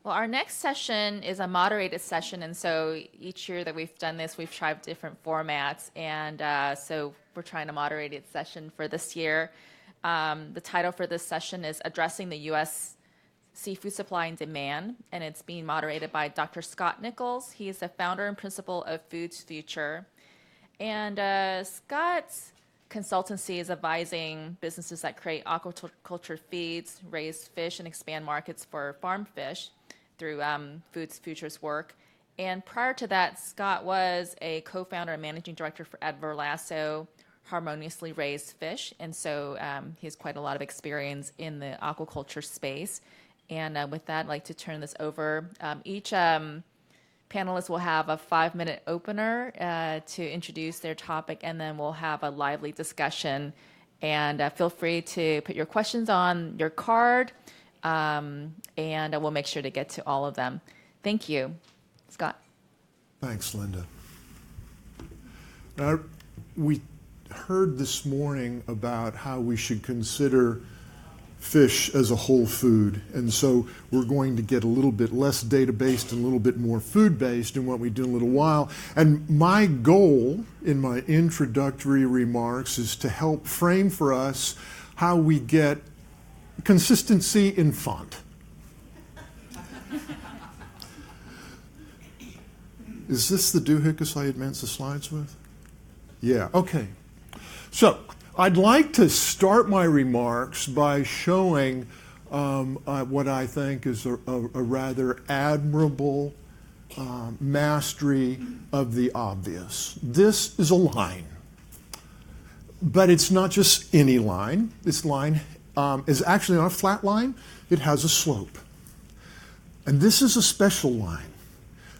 Well, our next session is a moderated session, and so each year that we've done this, we've tried different formats, and so we're trying to moderate a session for this year. The title for this session is Addressing the U.S. Seafood Supply and Demand, and it's being moderated by Dr. Scott Nichols. He is the founder and principal of Foods Future. And Scott's consultancy is advising businesses that create aquaculture feeds, raise fish, and expand markets for farm fish through Foods Future's work. And prior to that, Scott was a co-founder and managing director for Ed Verlasso Harmoniously Raised Fish. And so he has quite a lot of experience in the aquaculture space. And with that, I'd like to turn this over. Each panelist will have a 5-minute opener to introduce their topic, and then we'll have a lively discussion. And feel free to put your questions on your card, and we'll make sure to get to all of them. Thank you. Scott. Thanks, Linda. Now, we heard this morning about how we should consider fish as a whole food, and so we're going to get a little bit less data-based and a little bit more food-based in what we do in a little while. And my goal in my introductory remarks is to help frame for us how we get consistency in font. Is this the doohickeys I advance the slides with? Yeah, okay. So I'd like to start my remarks by showing what I think is a rather admirable mastery of the obvious. This is a line, but it's not just any line. This line is actually not a flat line. It has a slope. And this is a special line,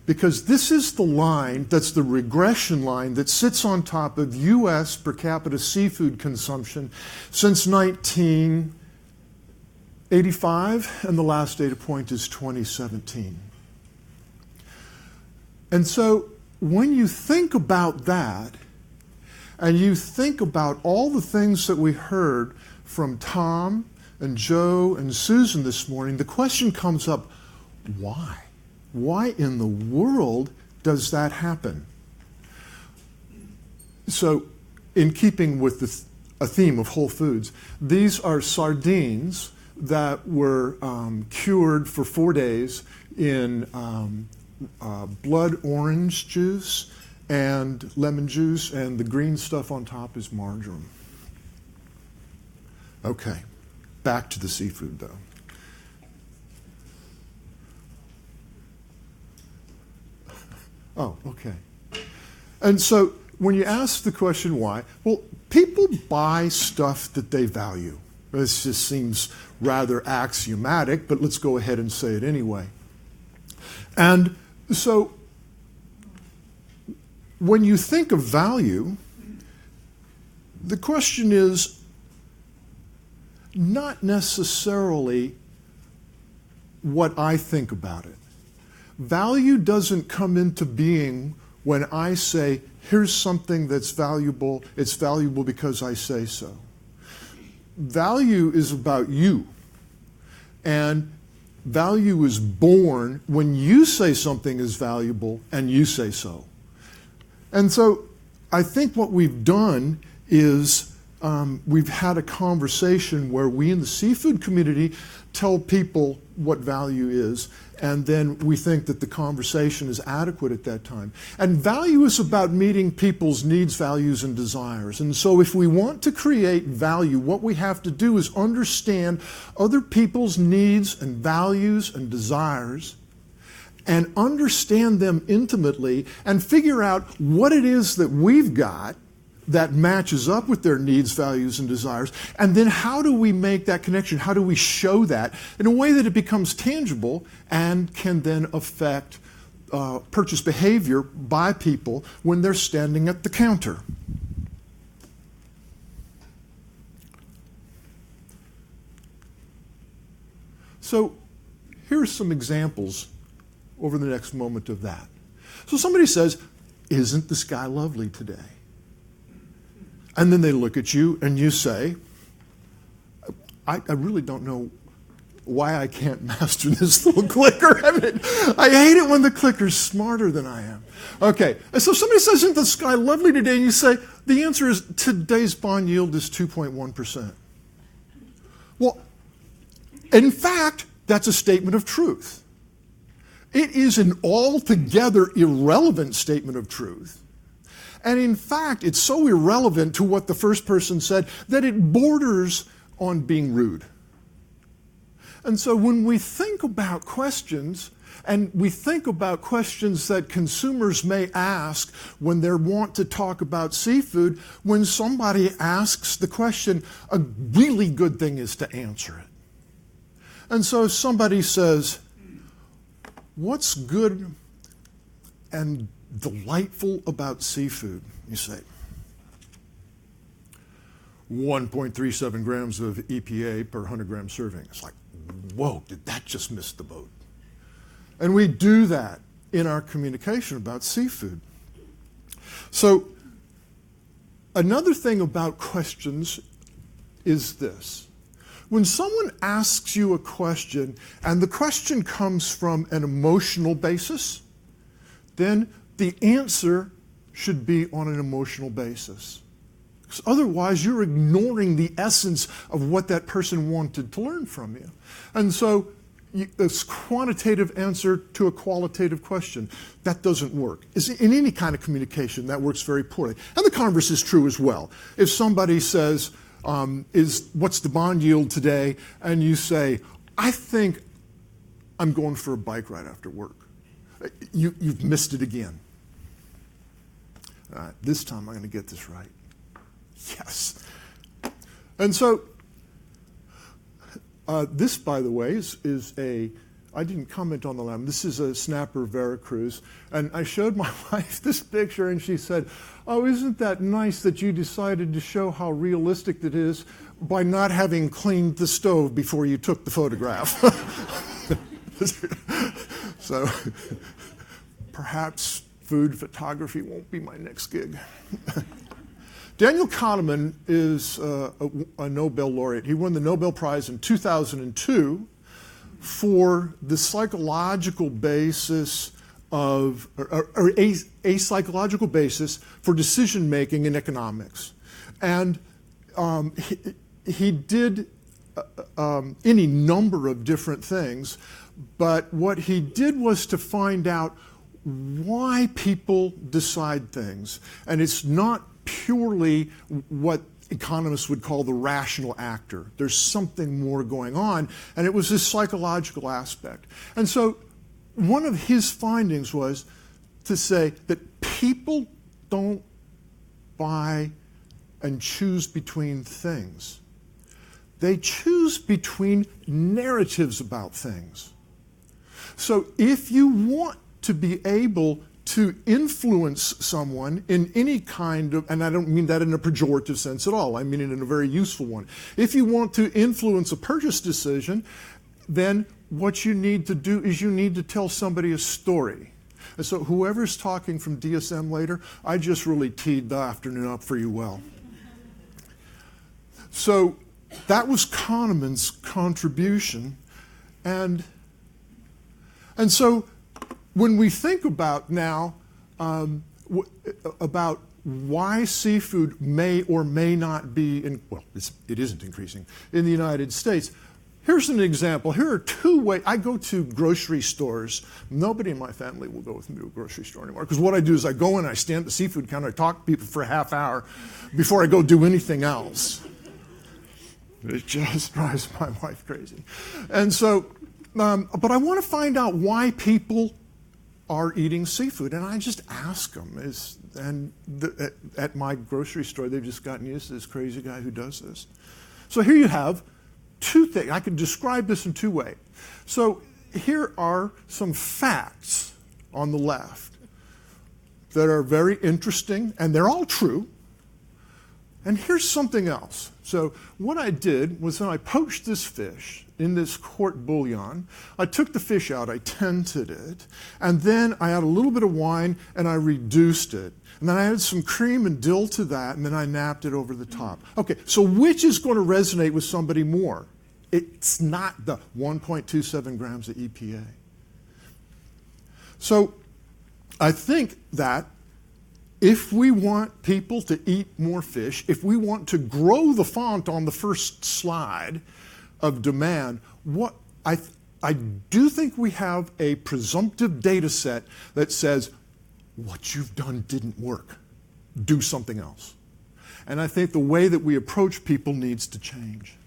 because this is the line that's the regression line that sits on top of U.S. per capita seafood consumption since 1985, and the last data point is 2017. And so when you think about that, and you think about all the things that we heard from Tom and Joe and Susan this morning, the question comes up, why? Why in the world does that happen? So, in keeping with a theme of whole foods, these are sardines that were cured for 4 days in blood orange juice and lemon juice, and the green stuff on top is marjoram. Okay, back to the seafood though. Oh, okay. And so when you ask the question why, well, people buy stuff that they value. This just seems rather axiomatic, but let's go ahead and say it anyway. And so when you think of value, the question is not necessarily what I think about it. Value doesn't come into being when I say, here's something that's valuable, it's valuable because I say so. Value is about you. And value is born when you say something is valuable and you say so. And so I think what we've done is we've had a conversation where we in the seafood community tell people what value is, and then we think that the conversation is adequate at that time. And value is about meeting people's needs, values, and desires. And so if we want to create value, what we have to do is understand other people's needs and values and desires, and understand them intimately, and figure out what it is that we've got that matches up with their needs, values, and desires, and then how do we make that connection? How do we show that in a way that it becomes tangible and can then affect purchase behavior by people when they're standing at the counter? So here are some examples over the next moment of that. So somebody says, "Isn't the sky lovely today?" And then they look at you and you say, I really don't know why I can't master this little clicker. I hate it when the clicker's smarter than I am. Okay, and so somebody says, isn't the sky lovely today? And you say, the answer is today's bond yield is 2.1%. Well, in fact, that's a statement of truth. It is an altogether irrelevant statement of truth. And in fact, it's so irrelevant to what the first person said that it borders on being rude. And so when we think about questions, and we think about questions that consumers may ask when they want to talk about seafood, when somebody asks the question, a really good thing is to answer it. And so if somebody says, what's good and delightful about seafood? You say, 1.37 grams of EPA per 100 gram serving. It's like, whoa, did that just miss the boat? And we do that in our communication about seafood. So another thing about questions is this. When someone asks you a question and the question comes from an emotional basis, then the answer should be on an emotional basis. Because otherwise, you're ignoring the essence of what that person wanted to learn from you. And so this quantitative answer to a qualitative question, that doesn't work. In any kind of communication, that works very poorly. And the converse is true as well. If somebody says, what's the bond yield today? And you say, I think I'm going for a bike ride after work. You've missed it again. All right, this time I'm going to get this right. Yes. And so this, by the way, is I didn't comment on the lamb. This is a snapper Veracruz. And I showed my wife this picture, and she said, oh, isn't that nice that you decided to show how realistic it is by not having cleaned the stove before you took the photograph. So perhaps food photography won't be my next gig. Daniel Kahneman is a Nobel laureate. He won the Nobel Prize in 2002 for the psychological basis of, or a psychological basis for decision making in economics. And he did any number of different things, but what he did was to find out why people decide things. And it's not purely what economists would call the rational actor. There's something more going on, and it was this psychological aspect. And so one of his findings was to say that people don't buy and choose between things. They choose between narratives about things. So if you want to be able to influence someone in any kind of, and I don't mean that in a pejorative sense at all, I mean it in a very useful one. If you want to influence a purchase decision, then what you need to do is you need to tell somebody a story. And so whoever's talking from DSM later, I just really teed the afternoon up for you well. So that was Kahneman's contribution. And so when we think about now about why seafood may or may not be, it isn't increasing in the United States, here's an example. Here are two ways. I go to grocery stores. Nobody in my family will go with me to a grocery store anymore, because what I do is I go in, I stand at the seafood counter, I talk to people for a half hour before I go do anything else. It just drives my wife crazy. And so, but I want to find out why people are eating seafood, and I just ask them. At my grocery store, they've just gotten used to this crazy guy who does this. So here you have two things. I can describe this in two ways. So here are some facts on the left that are very interesting, and they're all true. And here's something else. So what I did was I poached this fish in this court bouillon. I took the fish out, I tented it, and then I added a little bit of wine and I reduced it. And then I added some cream and dill to that, and then I napped it over the top. Okay, so which is going to resonate with somebody more? It's not the 1.27 grams of EPA. So I think that if we want people to eat more fish, if we want to grow the font on the first slide of demand, I do think we have a presumptive data set that says what you've done didn't work. Do something else. And I think the way that we approach people needs to change.